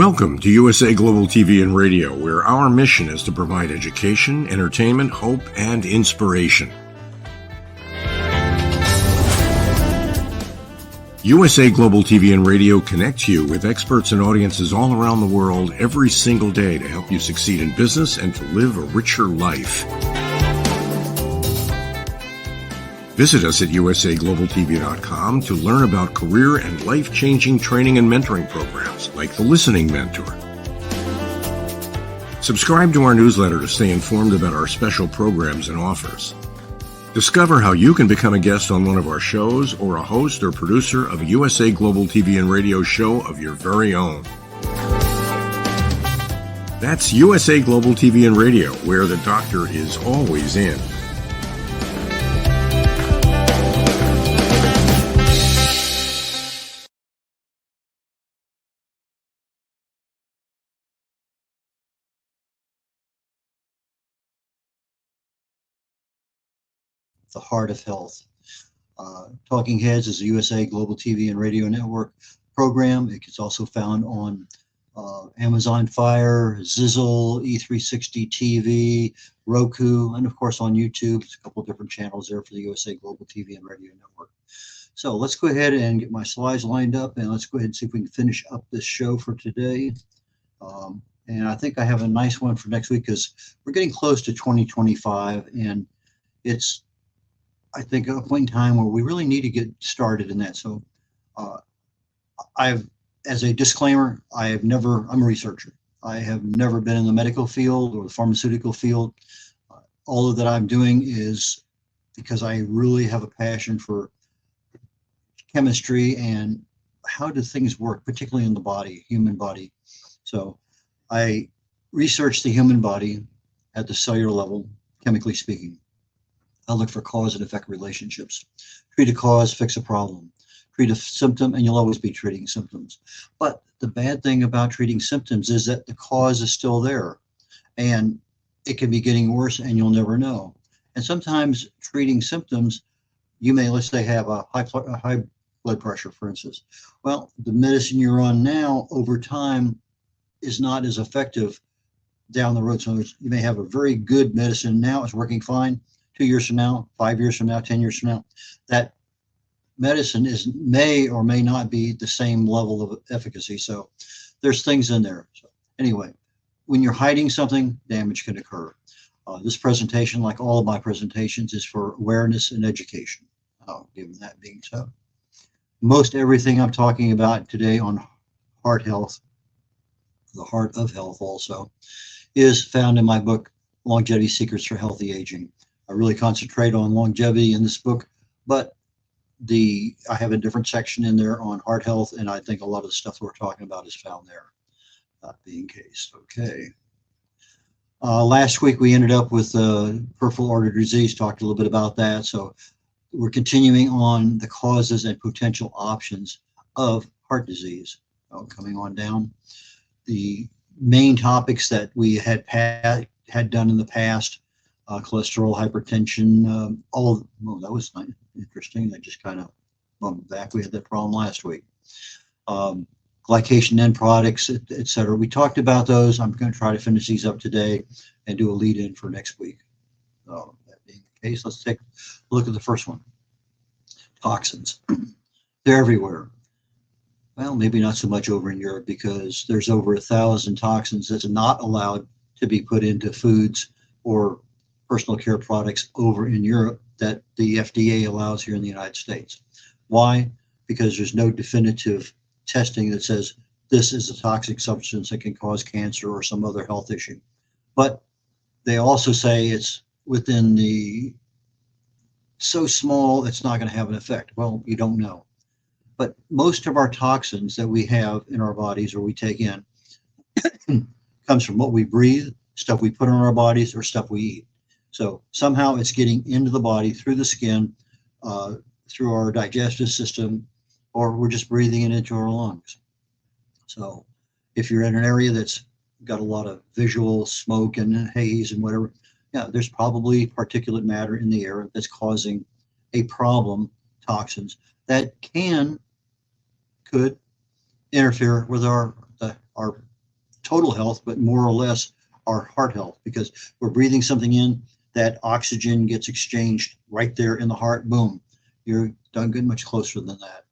Welcome to USA Global TV and Radio, where our mission is to provide education, entertainment, hope, and inspiration. USA Global TV and Radio connects you with experts and audiences all around the world every single day to help you succeed in business and to live a richer life. Visit us at usaglobaltv.com to learn about career and life-changing training and mentoring programs like the Listening Mentor. Subscribe to our newsletter to stay informed about our special programs and offers. Discover how you can become a guest on one of our shows or a host or producer of a USA Global TV and Radio show of your very own. That's USA Global TV and Radio, where the doctor is always in. The Heart of Health. Talking Heads is a USA Global TV and Radio Network program. It is also found on Amazon Fire, Zizzle, E360 TV, Roku, and of course on YouTube. There's a couple of different channels there for the USA Global TV and Radio Network. So let's go ahead and get my slides lined up, and let's go ahead and see if we can finish up this show for today. And I think I have a nice one for next week because we're getting close to 2025, and it's, I think, a point in time where we really need to get started in that. So as a disclaimer, I'm a researcher. I have never been in the medical field or the pharmaceutical field. All of that I'm doing is because I really have a passion for chemistry and how do things work, particularly in the body, human body. So I research the human body at the cellular level, chemically speaking. I look for cause and effect relationships. Treat a cause, fix a problem. Treat a symptom, and you'll always be treating symptoms. But the bad thing about treating symptoms is that the cause is still there, and it can be getting worse, and you'll never know. And sometimes treating symptoms, you may, let's say, have a high blood pressure, for instance. Well, the medicine you're on now, over time, is not as effective down the road. So you may have a very good medicine now, it's working fine. 2 years from now, 5 years from now, 10 years from now, that medicine may or may not be the same level of efficacy. So there's things in there. So anyway, when you're hiding something, damage can occur. This presentation, like all of my presentations, is for awareness and education. Given that being so, most everything I'm talking about today on heart health, the heart of health also, is found in my book, Longevity Secrets for Healthy Aging. I really concentrate on longevity in this book, but I have a different section in there on heart health, and I think a lot of the stuff we're talking about is found there. That being the case, okay. Last week we ended up with peripheral artery disease, talked a little bit about that. So we're continuing on the causes and potential options of heart disease. Coming on down, the main topics that we had done in the past. Cholesterol, hypertension, that was interesting. That just kind of bumped back. We had that problem last week. Glycation end products, etc. We talked about those. I'm going to try to finish these up today and do a lead in for next week. That being the case, let's take a look at the first one. Toxins. They're everywhere. Well, maybe not so much over in Europe because there's over 1,000 toxins that's not allowed to be put into foods or personal care products over in Europe that the FDA allows here in the United States. Why? Because there's no definitive testing that says this is a toxic substance that can cause cancer or some other health issue. But they also say it's within the so small it's not going to have an effect. Well, you don't know. But most of our toxins that we have in our bodies or we take in comes from what we breathe, stuff we put on our bodies, or stuff we eat. So somehow it's getting into the body through the skin, through our digestive system, or we're just breathing it into our lungs. So if you're in an area that's got a lot of visual smoke and haze and whatever, yeah, there's probably particulate matter in the air that's causing a problem, toxins, that could interfere with our total health, but more or less our heart health, because we're breathing something in, that oxygen gets exchanged right there in the heart. Boom, you're done good much closer than that.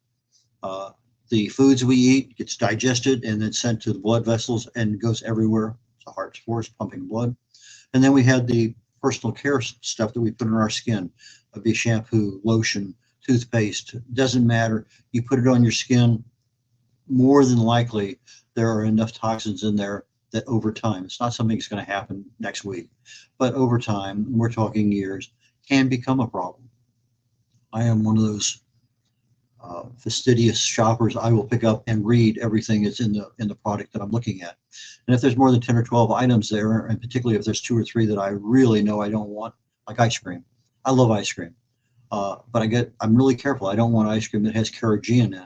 The foods we eat gets digested and then sent to the blood vessels and goes everywhere. The heart's force pumping blood. And then we have the personal care stuff that we put on our skin, be shampoo, lotion, toothpaste, doesn't matter. You put it on your skin, more than likely there are enough toxins in there that over time, it's not something that's going to happen next week, but over time, we're talking years, can become a problem. I am one of those fastidious shoppers. I will pick up and read everything that's in the product that I'm looking at. And if there's more than 10 or 12 items there, and particularly if there's 2 or 3 that I really know I don't want, like ice cream. I love ice cream. But I'm really careful. I don't want ice cream that has carrageenan in it.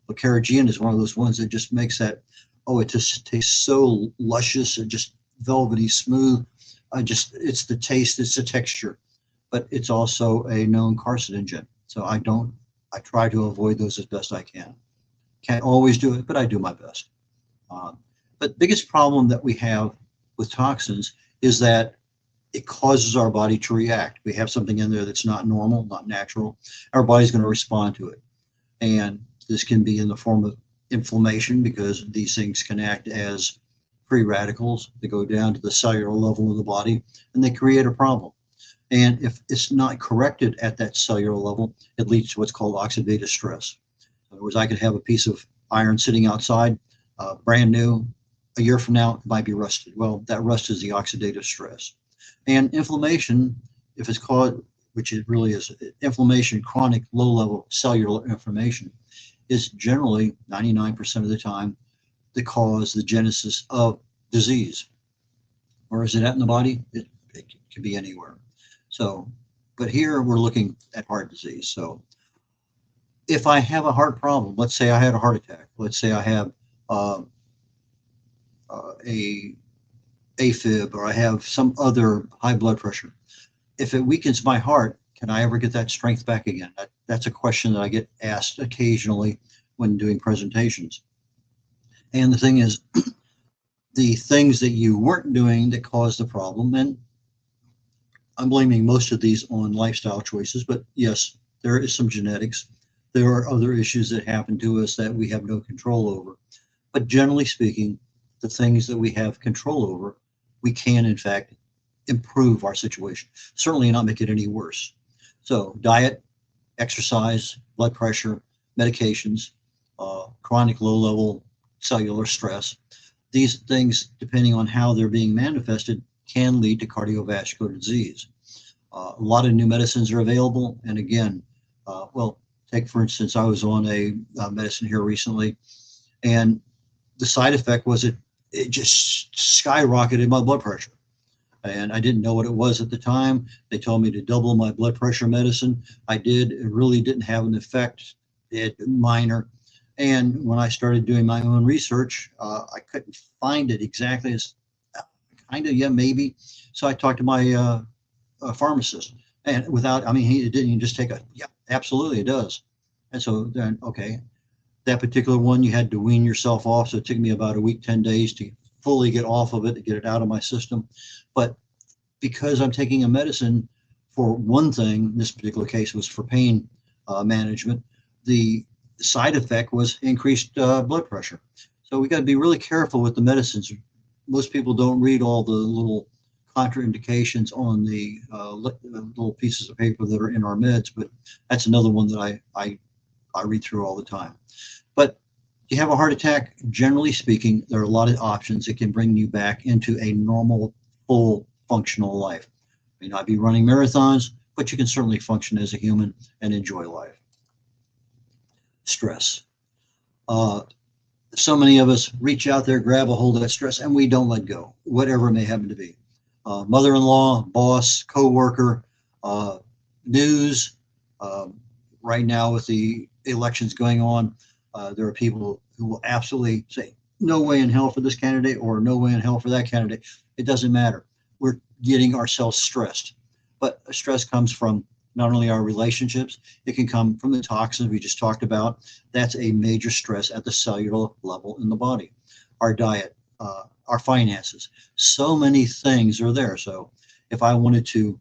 But carrageenan is one of those ones that just makes that, it just tastes so luscious and just velvety smooth. It's the taste, it's the texture, but it's also a known carcinogen. So I try to avoid those as best I can. Can't always do it, but I do my best. But the biggest problem that we have with toxins is that it causes our body to react. We have something in there that's not normal, not natural. Our body's going to respond to it. And this can be in the form of inflammation, because these things can act as free radicals. They go down to the cellular level of the body and they create a problem. And if it's not corrected at that cellular level, it leads to what's called oxidative stress. In other words, I could have a piece of iron sitting outside, brand new. A year from now, it might be rusted. Well, that rust is the oxidative stress. And inflammation, if it's called, which it really is, inflammation, chronic low-level cellular inflammation, is generally 99% of the time the cause, the genesis of disease. Where is it at in the body? It can be anywhere. So, but here we're looking at heart disease. So if I have a heart problem, let's say I had a heart attack, let's say I have a AFib, or I have some other high blood pressure. If it weakens my heart, can I ever get that strength back again? That's a question that I get asked occasionally when doing presentations. And the thing is, the things that you weren't doing that caused the problem, and I'm blaming most of these on lifestyle choices, but yes, there is some genetics. There are other issues that happen to us that we have no control over. But generally speaking, the things that we have control over, we can, in fact, improve our situation. Certainly not make it any worse. So diet, exercise, blood pressure, medications, chronic low-level cellular stress. These things, depending on how they're being manifested, can lead to cardiovascular disease. A lot of new medicines are available. And again, take for instance, I was on a medicine here recently, and the side effect was it just skyrocketed my blood pressure. And I didn't know what it was at the time. They told me to double my blood pressure medicine. I did. It really didn't have an effect. It minor. And when I started doing my own research, I couldn't find it exactly. As maybe. So I talked to my pharmacist, and he didn't even just take absolutely it does. And so then, okay, that particular one, you had to wean yourself off. So it took me about a week, 10 days to fully get off of it, to get it out of my system. But because I'm taking a medicine for one thing, in this particular case was for pain management, the side effect was increased blood pressure. So we got to be really careful with the medicines. Most people don't read all the little contraindications on the little pieces of paper that are in our meds, but that's another one that I read through all the time. But you have a heart attack, generally speaking, there are a lot of options that can bring you back into a normal, full, functional life. You may not be running marathons, but you can certainly function as a human and enjoy life. Stress. So many of us reach out there, grab a hold of that stress, and we don't let go, whatever it may happen to be. Mother-in-law, boss, co-worker, news. Right now with the elections going on, there are people who will absolutely say, no way in hell for this candidate or no way in hell for that candidate. It doesn't matter. We're getting ourselves stressed. But stress comes from not only our relationships, it can come from the toxins we just talked about. That's a major stress at the cellular level in the body. Our diet, our finances. So many things are there. So if I wanted to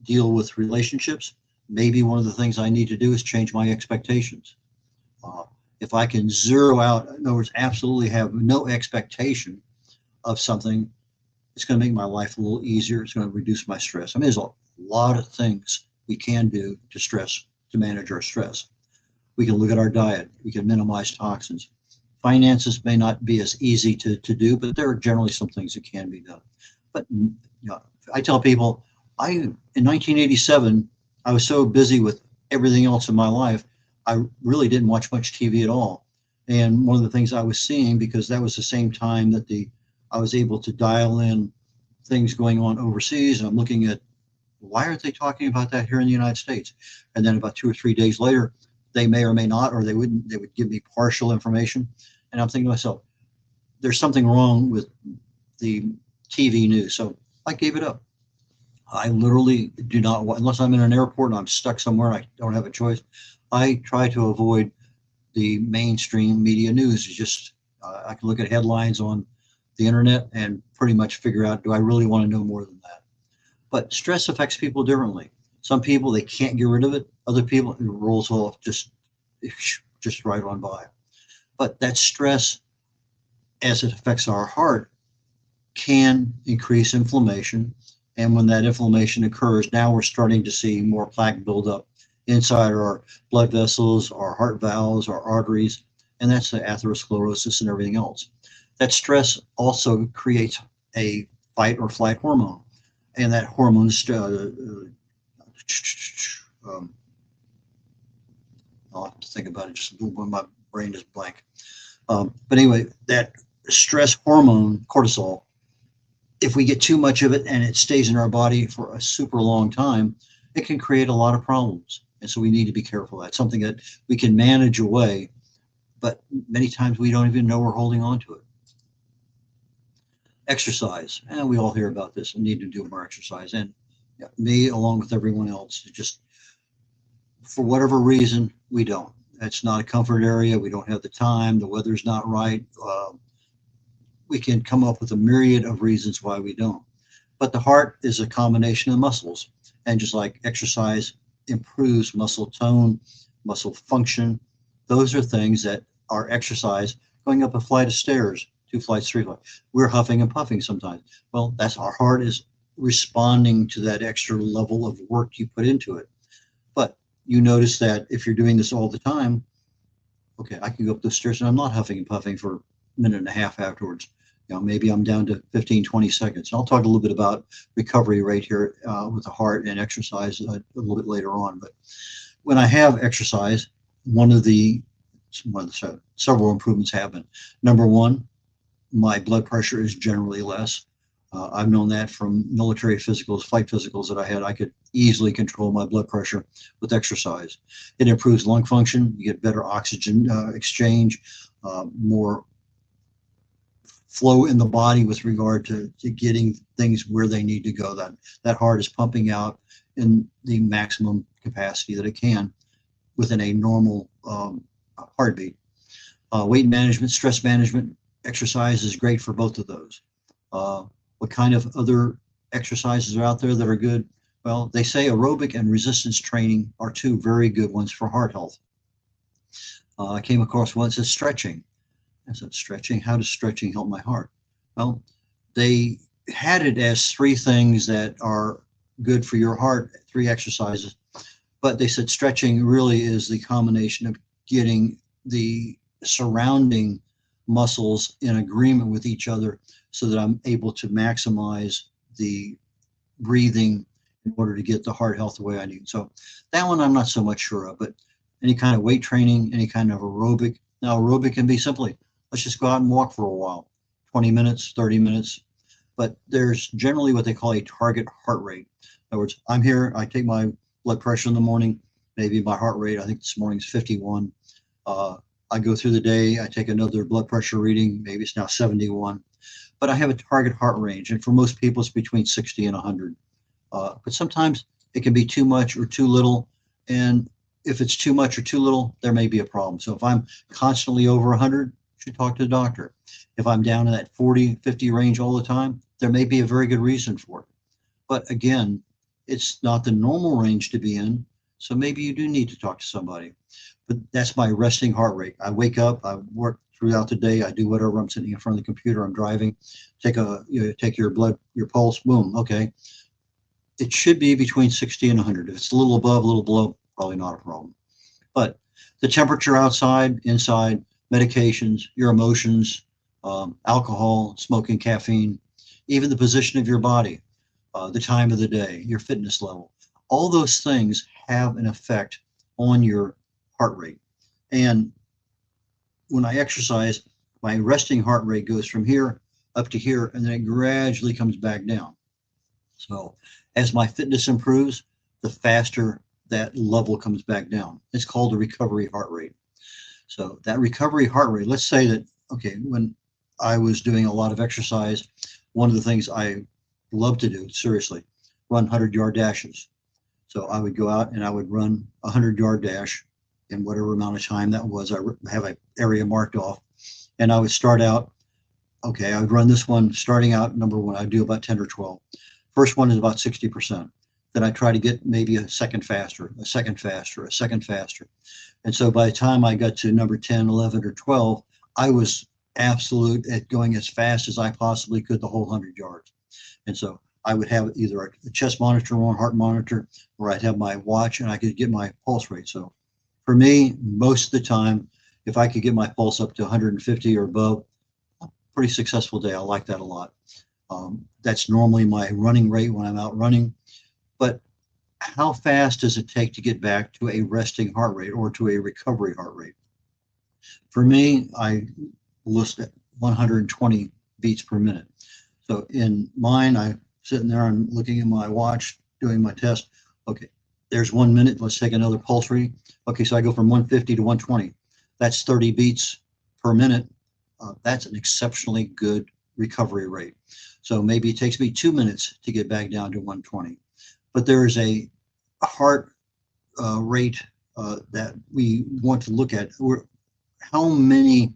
deal with relationships, maybe one of the things I need to do is change my expectations. If I can zero out, in other words, absolutely have no expectation of something, it's going to make my life a little easier. It's going to reduce my stress. I mean, there's a lot of things we can do to manage our stress. We can look at our diet. We can minimize toxins. Finances may not be as easy to do, but there are generally some things that can be done. But I tell people, in 1987, I was so busy with everything else in my life, I really didn't watch much TV at all. And one of the things I was seeing, because that was the same time that I was able to dial in things going on overseas, and I'm looking at, why aren't they talking about that here in the United States? And then about 2 or 3 days later, they may or may not, or they would give me partial information. And I'm thinking to myself, there's something wrong with the TV news. So I gave it up. I literally do not, unless I'm in an airport and I'm stuck somewhere and I don't have a choice, I try to avoid the mainstream media news. It's just, I can look at headlines on the internet and pretty much figure out, do I really want to know more than that? But stress affects people differently. Some people, they can't get rid of it. Other people, it rolls off just right on by. But that stress, as it affects our heart, can increase inflammation. And when that inflammation occurs, now we're starting to see more plaque buildup inside our blood vessels, our heart valves, our arteries, and that's the atherosclerosis and everything else. That stress also creates a fight or flight hormone, and that hormone, I'll have to think about it just when my brain is blank. But anyway, that stress hormone, cortisol, if we get too much of it and it stays in our body for a super long time, it can create a lot of problems. And so we need to be careful. That's something that we can manage away, but many times we don't even know we're holding on to it. Exercise, and we all hear about this and need to do more exercise. And me, along with everyone else, just for whatever reason, we don't. That's not a comfort area. We don't have the time. The weather's not right. We can come up with a myriad of reasons why we don't. But the heart is a combination of muscles. And just like exercise improves muscle tone, muscle function, those are things that are exercise. Going up a flight of stairs, 2 flights, 3 flights, we're huffing and puffing sometimes. Well, that's our heart is responding to that extra level of work you put into it. But you notice that if you're doing this all the time, okay, I can go up the stairs and I'm not huffing and puffing for a minute and a half afterwards. Maybe I'm down to 15, 20 seconds. And I'll talk a little bit about recovery rate here with the heart and exercise a little bit later on. But when I have exercise, one of the several improvements happen. Number one, my blood pressure is generally less. I've known that from military physicals, flight physicals that I had. I could easily control my blood pressure with exercise. It improves lung function. You get better oxygen exchange, more flow in the body with regard to getting things where they need to go. That heart is pumping out in the maximum capacity that it can within a normal heartbeat. Weight management, stress management, exercise is great for both of those. What kind of other exercises are out there that are good? Well, they say aerobic and resistance training are 2 very good ones for heart health. I came across one that says stretching. I said, stretching? How does stretching help my heart? Well, they had it as 3 things that are good for your heart, 3 exercises. But they said stretching really is the combination of getting the surrounding muscles in agreement with each other so that I'm able to maximize the breathing in order to get the heart health the way I need. So that one I'm not so much sure of, but any kind of weight training, any kind of aerobic. Now aerobic can be simply, let's just go out and walk for a while, 20 minutes, 30 minutes. But there's generally what they call a target heart rate. In other words, I'm here, I take my blood pressure in the morning, maybe my heart rate, I think this morning's 51. I go through the day, I take another blood pressure reading, maybe it's now 71. But I have a target heart range, and for most people, it's between 60 and 100. But sometimes it can be too much or too little, and if it's too much or too little, there may be a problem. So if I'm constantly over 100, should talk to the doctor. If I'm down in that 40, 50 range all the time, there may be a very good reason for it. But again, it's not the normal range to be in. So maybe you do need to talk to somebody. But that's my resting heart rate. I wake up, I work throughout the day, I do whatever. I'm sitting in front of the computer, I'm driving, take your blood, your pulse, boom, okay. It should be between 60 and 100. If it's a little above, a little below, probably not a problem. But the temperature outside, inside, medications, your emotions, alcohol, smoking, caffeine, even the position of your body, the time of the day, your fitness level, all those things have an effect on your heart rate. And when I exercise, my resting heart rate goes from here up to here, and then it gradually comes back down. So as my fitness improves, the faster that level comes back down. It's called the recovery heart rate. So that recovery heart rate, let's say that, okay, when I was doing a lot of exercise, one of the things I love to do, seriously, run 100-yard dashes. So I would go out and I would run a 100-yard dash in whatever amount of time that was. I have an area marked off, and I would start out, okay, I would run this one starting out, number one, I'd do about 10 or 12. First one is about 60%. Then I try to get maybe a second faster, a second faster, a second faster. And so by the time I got to number 10, 11, or 12, I was absolute at going as fast as I possibly could the whole 100 yards. And so I would have either a chest monitor on, heart monitor, or I'd have my watch and I could get my pulse rate. So for me, most of the time, if I could get my pulse up to 150 or above, a pretty successful day. I like that a lot. That's normally my running rate when I'm out running. But how fast does it take to get back to a resting heart rate or to a recovery heart rate? For me, I list at 120 beats per minute. So in mine, I'm sitting there, I'm looking at my watch, doing my test. Okay, there's 1 minute. Let's take another pulse read. Okay, so I go from 150 to 120. That's 30 beats per minute. That's an exceptionally good recovery rate. So maybe it takes me 2 minutes to get back down to 120. But there is a heart rate that we want to look at. How many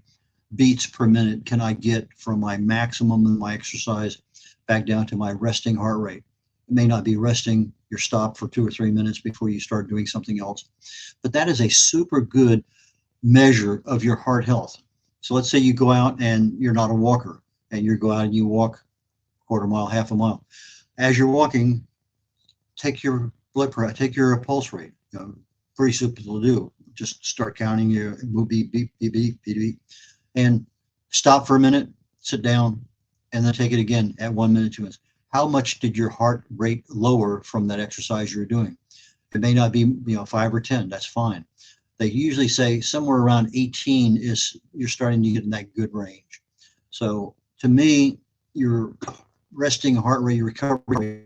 beats per minute can I get from my maximum in my exercise back down to my resting heart rate? It may not be resting, you're stopped for 2 or 3 minutes before you start doing something else. But that is a super good measure of your heart health. So let's say you go out and you're not a walker, and you go out and you walk a quarter mile, half a mile. As you're walking, take your blood pressure, take your pulse rate. Pretty simple to do. Just start counting your beep, beep, beep, beep, beep, beep, and stop for a minute, sit down, and then take it again at 1 minute, 2 minutes. How much did your heart rate lower from that exercise you're doing? It may not be 5 or 10. That's fine. They usually say somewhere around 18 is you're starting to get in that good range. So to me, your resting heart rate, your recovery rate,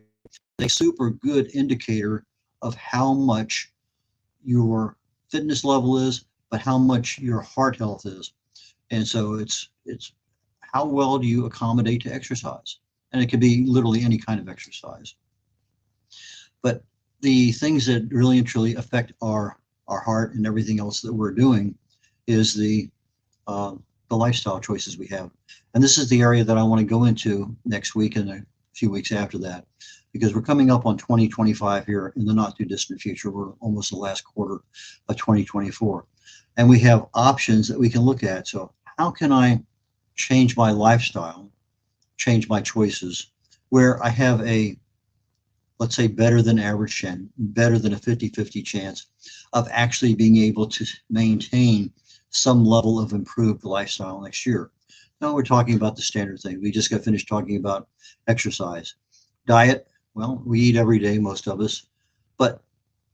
is a super good indicator of how much your fitness level is, but how much your heart health is. And so it's how well do you accommodate to exercise? And it could be literally any kind of exercise. But the things that really and truly affect our heart and everything else that we're doing is the lifestyle choices we have. And this is the area that I want to go into next week and a few weeks after that, because we're coming up on 2025 here in the not too distant future. We're almost the last quarter of 2024. And we have options that we can look at. So how can I change my lifestyle, change my choices, where I have a, let's say, better than average chance, better than a 50-50 chance of actually being able to maintain some level of improved lifestyle next year. Now we're talking about the standard thing. We just got finished talking about exercise. Diet, well, we eat every day, most of us, but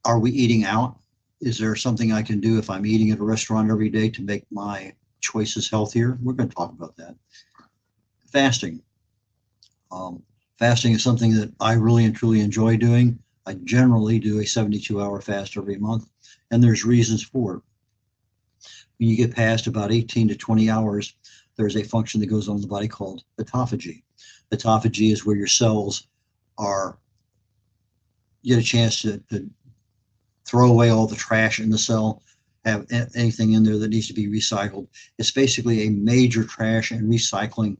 are we eating out? Is there something I can do if I'm eating at a restaurant every day to make my choices healthier? We're going to talk about that. Fasting. Fasting is something that I really and truly enjoy doing. I generally do a 72-hour fast every month, and there's reasons for it. When you get past about 18 to 20 hours, there's a function that goes on in the body called autophagy. Autophagy is where your cells get a chance to throw away all the trash in the cell, have anything in there that needs to be recycled. It's basically a major trash and recycling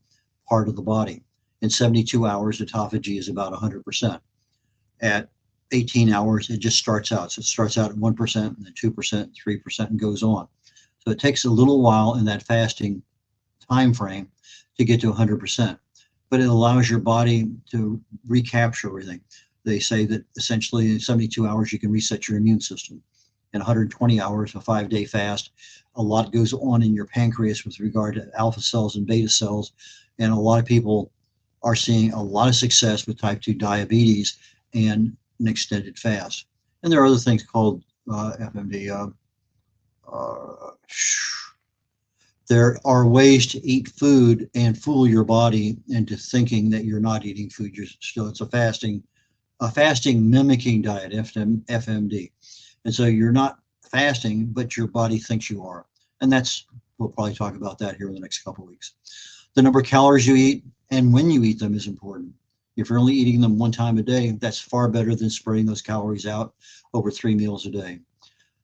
part of the body. In 72 hours, autophagy is about 100%. At 18 hours, it just starts out. So it starts out at 1%, and then 2%, 3%, and goes on. So it takes a little while in that fasting time frame to get to 100%, but it allows your body to recapture everything. They say that essentially in 72 hours, you can reset your immune system. In 120 hours, a 5-day fast, a lot goes on in your pancreas with regard to alpha cells and beta cells. And a lot of people are seeing a lot of success with type 2 diabetes and an extended fast. And there are other things called FMD. There are ways to eat food and fool your body into thinking that you're not eating food. You're still, it's a fasting mimicking diet, FMD. And so you're not fasting, but your body thinks you are. And we'll probably talk about that here in the next couple of weeks. The number of calories you eat and when you eat them is important. If you're only eating them one time a day, that's far better than spreading those calories out over 3 meals a day.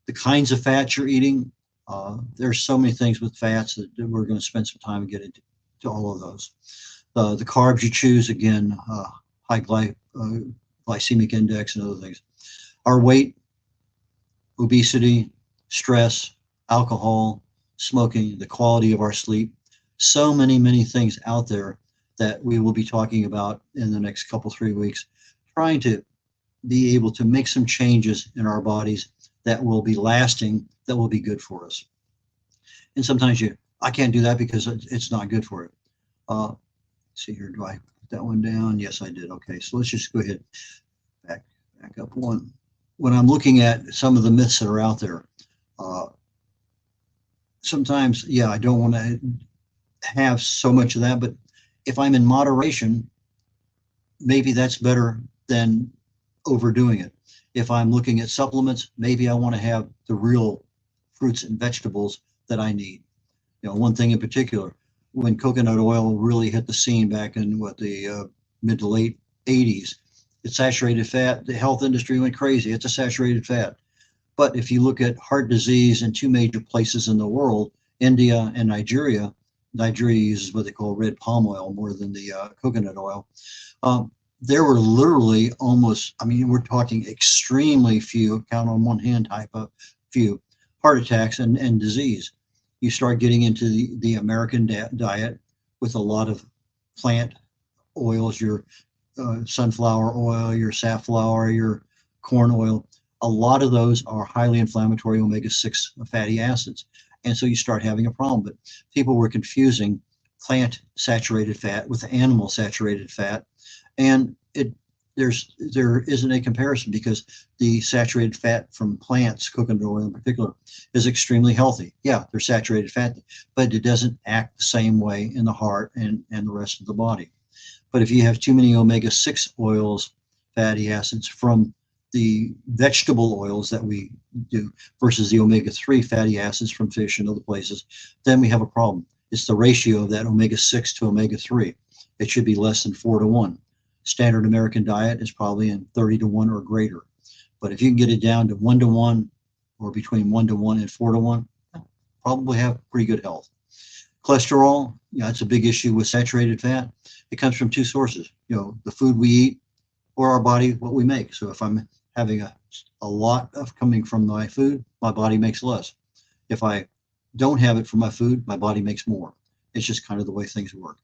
The kinds of fats you're eating, there's so many things with fats that we're going to spend some time and get into all of those. The carbs you choose, again, high glycemic index and other things. Our weight, obesity, stress, alcohol, smoking, the quality of our sleep, so many things out there that we will be talking about in the next 3 weeks, trying to be able to make some changes in our bodies that will be lasting, that will be good for us. And sometimes I can't do that because it's not good for it. Let's see here, do I put that one down? Yes, I did. Okay, so let's just go ahead, back up one. When I'm looking at some of the myths that are out there, sometimes, I don't want to have so much of that, but if I'm in moderation, maybe that's better than overdoing it. If I'm looking at supplements, maybe I want to have the real fruits and vegetables that I need. One thing in particular, when coconut oil really hit the scene back in the mid to late 80s, it's saturated fat. The health industry went crazy. It's a saturated fat. But if you look at heart disease in 2 major places in the world, India and Nigeria uses what they call red palm oil more than the coconut oil. There were literally we're talking extremely few, count on one hand type of few, heart attacks and disease. You start getting into the American diet with a lot of plant oils, your sunflower oil, your safflower, your corn oil. A lot of those are highly inflammatory omega-6 fatty acids. And so you start having a problem. But people were confusing plant saturated fat with animal saturated fat. And there isn't a comparison because the saturated fat from plants, coconut oil in particular, is extremely healthy. Yeah, they're saturated fat, but it doesn't act the same way in the heart and the rest of the body. But if you have too many omega-6 oils, fatty acids from the vegetable oils that we do versus the omega-3 fatty acids from fish and other places, then we have a problem. It's the ratio of that omega-6 to omega-3. It should be less than 4-to-1. Standard American diet is probably in 30-to-1 or greater. But if you can get it down to 1-to-1 or between 1-to-1 and 4-to-1, probably have pretty good health. Cholesterol, it's a big issue with saturated fat. It comes from 2 sources, the food we eat or our body, what we make. So if I'm having a lot of coming from my food, my body makes less. If I don't have it from my food, my body makes more. It's just kind of the way things work.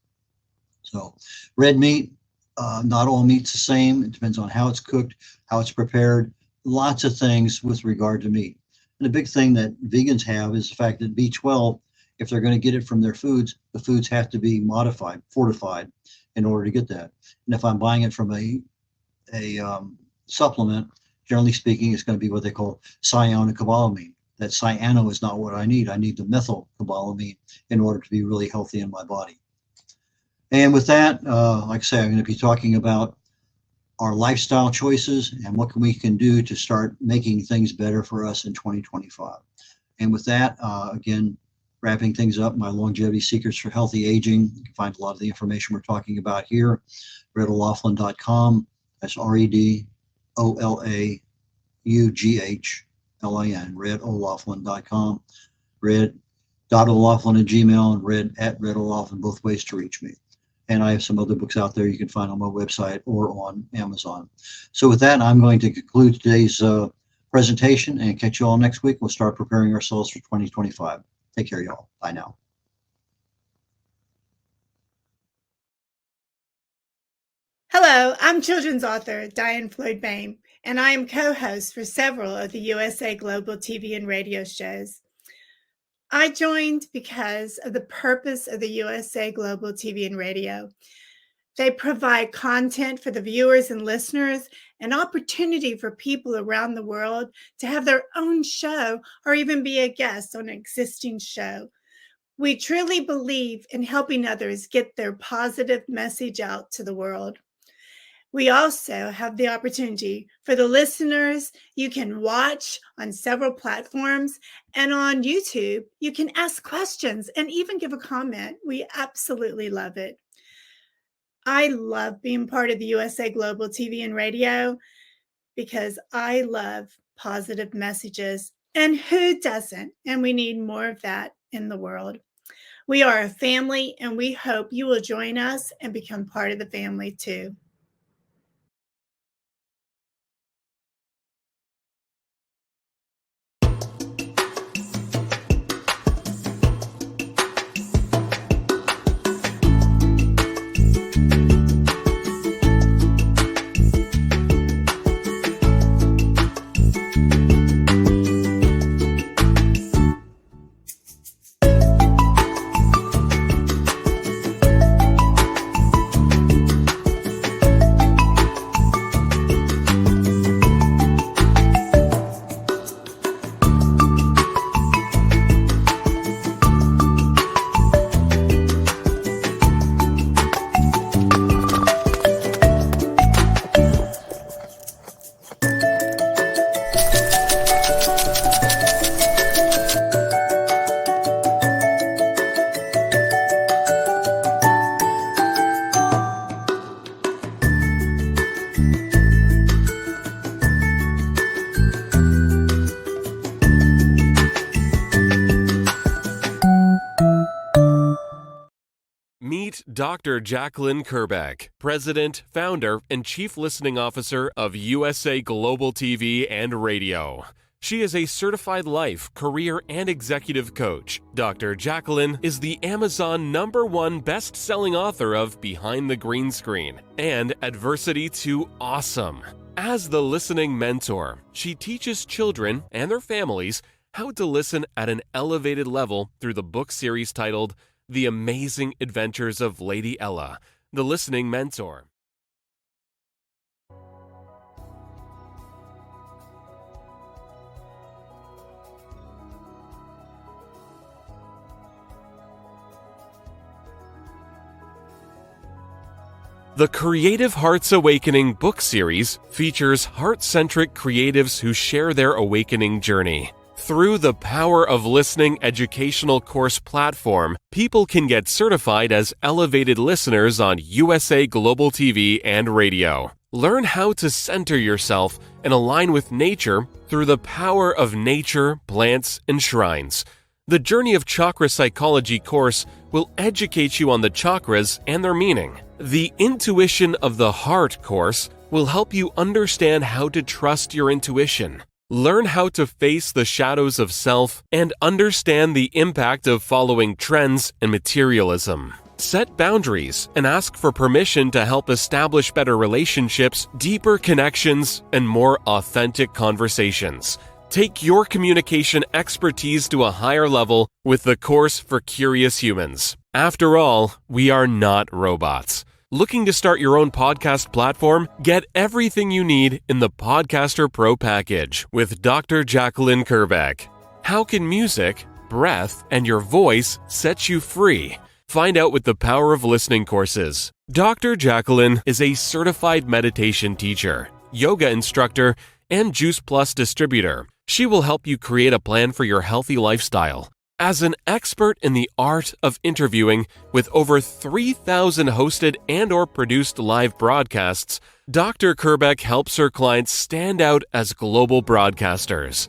So red meat, not all meat's the same. It depends on how it's cooked, how it's prepared, lots of things with regard to meat. And the big thing that vegans have is the fact that B12, if they're going to get it from their foods, the foods have to be modified, fortified in order to get that. And if I'm buying it from a supplement, generally speaking, it's going to be what they call cyanocobalamin. That cyano is not what I need. I need the methylcobalamin in order to be really healthy in my body. And with that, like I say, I'm going to be talking about our lifestyle choices and what we can do to start making things better for us in 2025. And with that, again, wrapping things up, my longevity secrets for healthy aging. You can find a lot of the information we're talking about here, red.olaughlin.com. That's REDOLAUGHLIN. red.olaughlin, red.olaughlin.com, red.olaughlin at Gmail, and red@red.olaughlin, both ways to reach me. And I have some other books out there you can find on my website or on Amazon. So with that, I'm going to conclude today's presentation and catch you all next week. We'll start preparing ourselves for 2025. Take care, y'all. Bye now. Hello, I'm children's author Diane Floyd Bain, and I am co-host for several of the USA Global TV and radio shows. I joined because of the purpose of the USA Global TV and radio. They provide content for the viewers and listeners, an opportunity for people around the world to have their own show or even be a guest on an existing show. We truly believe in helping others get their positive message out to the world. We also have the opportunity for the listeners. You can watch on several platforms, and on YouTube, you can ask questions and even give a comment. We absolutely love it. I love being part of the USA Global TV and radio because I love positive messages, and who doesn't? And we need more of that in the world. We are a family, and we hope you will join us and become part of the family too. Meet Dr. Jacalyn Kerbeck, President, Founder, and Chief Listening Officer of USA Global TV and Radio. She is a certified life, career, and executive coach. Dr. Jacalyn is the Amazon #1 best-selling author of Behind the Green Screen and Adversity to Awesome. As the listening mentor, she teaches children and their families how to listen at an elevated level through the book series titled The Amazing Adventures of Lady Ella, the Listening Mentor. The Creative Hearts Awakening book series features heart-centric creatives who share their awakening journey. Through the Power of Listening educational course platform, people can get certified as elevated listeners on USA Global TV and Radio. Learn how to center yourself and align with nature through the power of nature, plants, and shrines. The Journey of Chakra Psychology course will educate you on the chakras and their meaning. The Intuition of the Heart course will help you understand how to trust your intuition. Learn how to face the shadows of self and understand the impact of following trends and materialism. Set boundaries and ask for permission to help establish better relationships, deeper connections, and more authentic conversations. Take your communication expertise to a higher level with the course for curious humans. After all, we are not robots. Looking to start your own podcast platform? Get everything you need in the Podcaster Pro package with Dr. Jacalyn Kerbeck. How can music, breath, and your voice set you free? Find out with the Power of Listening courses. Dr. Jacalyn is a certified meditation teacher, yoga instructor, and Juice Plus distributor. She will help you create a plan for your healthy lifestyle. As an expert in the art of interviewing with over 3,000 hosted and/or produced live broadcasts, Dr. Kerbeck helps her clients stand out as global broadcasters.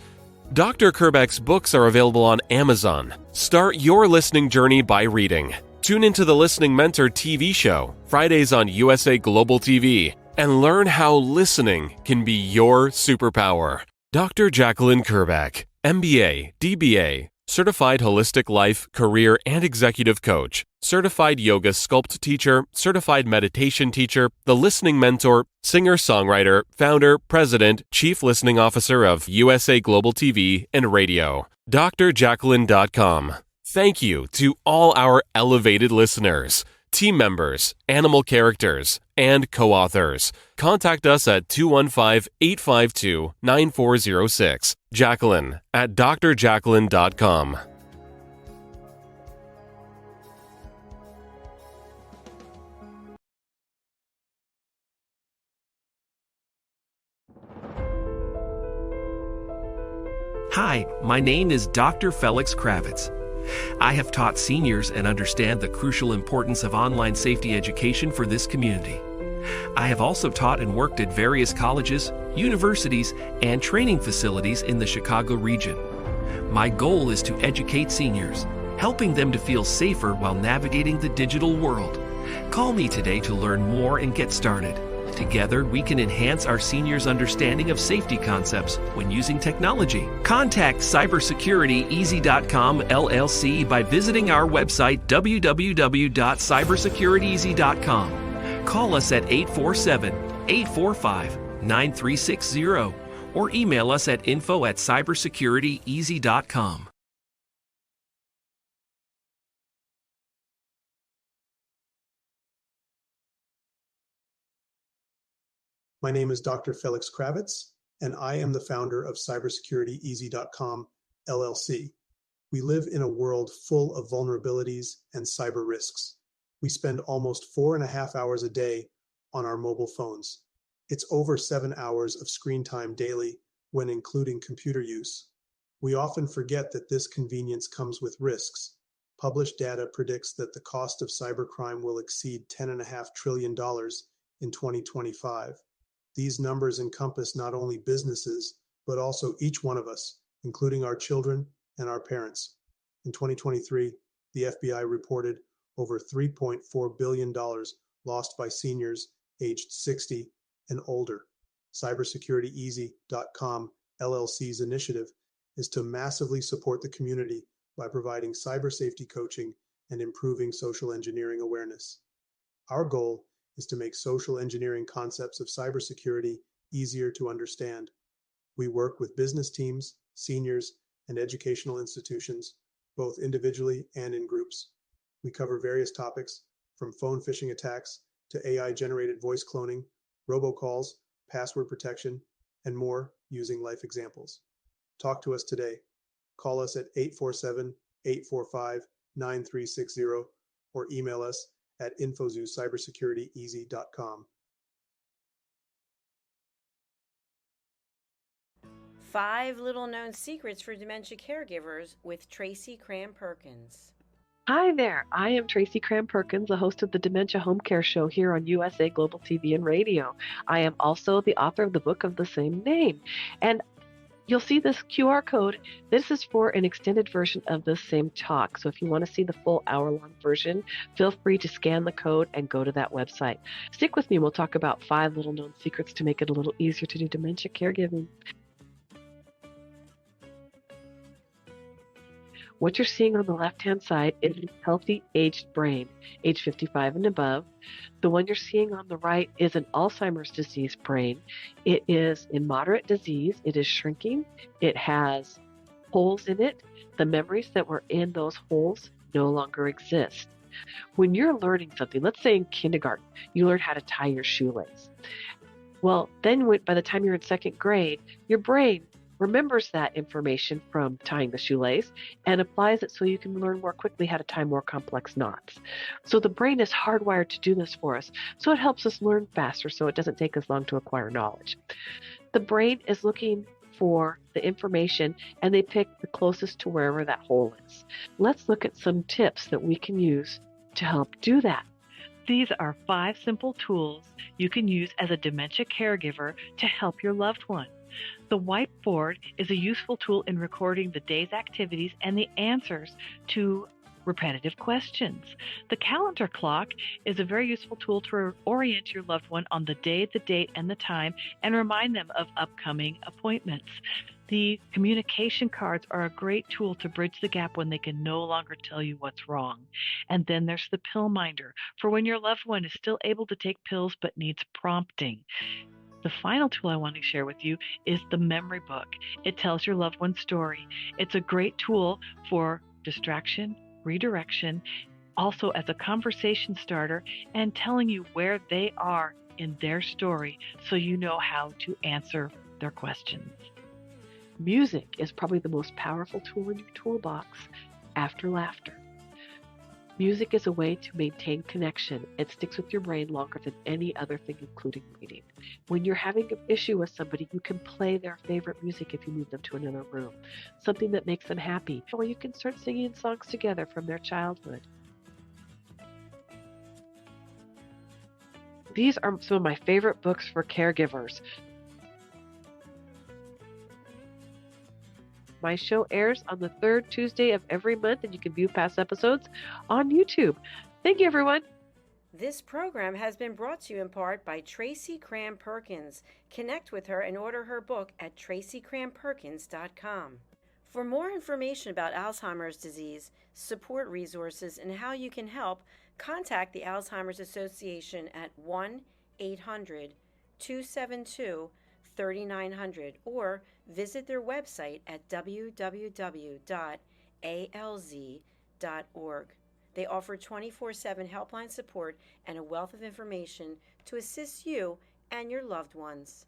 Dr. Kerbeck's books are available on Amazon. Start your listening journey by reading. Tune into the Listening Mentor TV show, Fridays on USA Global TV, and learn how listening can be your superpower. Dr. Jacalyn Kerbeck, MBA, DBA, Certified Holistic Life, Career, and Executive Coach, Certified Yoga Sculpt Teacher, Certified Meditation Teacher, the Listening Mentor, Singer-Songwriter, Founder, President, Chief Listening Officer of USA Global TV and Radio. drjacalyn.com. Thank you to all our elevated listeners, team members, animal characters, and co-authors. Contact us at 215-852-9406. Jacalyn at drjacalyn.com. Hi, my name is Dr. Felix Kravitz. I have taught seniors and understand the crucial importance of online safety education for this community. I have also taught and worked at various colleges, universities, and training facilities in the Chicago region. My goal is to educate seniors, helping them to feel safer while navigating the digital world. Call me today to learn more and get started. Together, we can enhance our seniors' understanding of safety concepts when using technology. Contact cybersecurityeasy.com LLC by visiting our website www.cybersecurityeasy.com. Call us at 847-845-9360 or email us at info@cybersecurityeasy.com. My name is Dr. Felix Kravitz, and I am the founder of cybersecurityeasy.com, LLC. We live in a world full of vulnerabilities and cyber risks. We spend almost 4.5 hours a day on our mobile phones. It's over 7 hours of screen time daily when including computer use. We often forget that this convenience comes with risks. Published data predicts that the cost of cybercrime will exceed $10.5 trillion in 2025. These numbers encompass not only businesses, but also each one of us, including our children and our parents. In 2023, the FBI reported over $3.4 billion lost by seniors aged 60 and older. Cybersecurityeasy.com LLC's initiative is to massively support the community by providing cyber safety coaching and improving social engineering awareness. Our goal is to make social engineering concepts of cybersecurity easier to understand. We work with business teams, seniors, and educational institutions, both individually and in groups. We cover various topics from phone phishing attacks to AI-generated voice cloning, robocalls, password protection, and more using life examples. Talk to us today. Call us at 847-845-9360 or email us at info@cybersecurityeasy.com. 5 little known secrets for dementia caregivers with Tracy Cram-Perkins. Hi there, I am Tracy Cram-Perkins, the host of the Dementia Home Care Show here on USA Global TV and Radio. I am also the author of the book of the same name. And you'll see this QR code. This is for an extended version of the same talk. So if you want to see the full hour-long version, feel free to scan the code and go to that website. Stick with me. We'll talk about 5 little known secrets to make it a little easier to do dementia caregiving. What you're seeing on the left-hand side is a healthy aged brain, age 55 and above. The one you're seeing on the right is an Alzheimer's disease brain. It is in moderate disease. It is shrinking. It has holes in it. The memories that were in those holes no longer exist. When you're learning something, let's say in kindergarten, you learn how to tie your shoelace. Well, then by the time you're in 2nd grade, your brain remembers that information from tying the shoelace and applies it so you can learn more quickly how to tie more complex knots. So the brain is hardwired to do this for us. So it helps us learn faster so it doesn't take us long to acquire knowledge. The brain is looking for the information and they pick the closest to wherever that hole is. Let's look at some tips that we can use to help do that. These are 5 simple tools you can use as a dementia caregiver to help your loved one. The whiteboard is a useful tool in recording the day's activities and the answers to repetitive questions. The calendar clock is a very useful tool to orient your loved one on the day, the date, and the time, and remind them of upcoming appointments. The communication cards are a great tool to bridge the gap when they can no longer tell you what's wrong. And then there's the pill minder, for when your loved one is still able to take pills but needs prompting. The final tool I want to share with you is the memory book. It tells your loved one's story. It's a great tool for distraction, redirection, also as a conversation starter, and telling you where they are in their story so you know how to answer their questions. Music is probably the most powerful tool in your toolbox after laughter. Music is a way to maintain connection. It sticks with your brain longer than any other thing, including reading. When you're having an issue with somebody, you can play their favorite music if you move them to another room, something that makes them happy, or you can start singing songs together from their childhood. These are some of my favorite books for caregivers. My show airs on the third Tuesday of every month, and you can view past episodes on YouTube. Thank you, everyone. This program has been brought to you in part by Tracy Cram Perkins. Connect with her and order her book at tracycramperkins.com. For more information about Alzheimer's disease, support resources, and how you can help, contact the Alzheimer's Association at 1-800-272-3900 or visit their website at www.alz.org. They offer 24/7 helpline support and a wealth of information to assist you and your loved ones.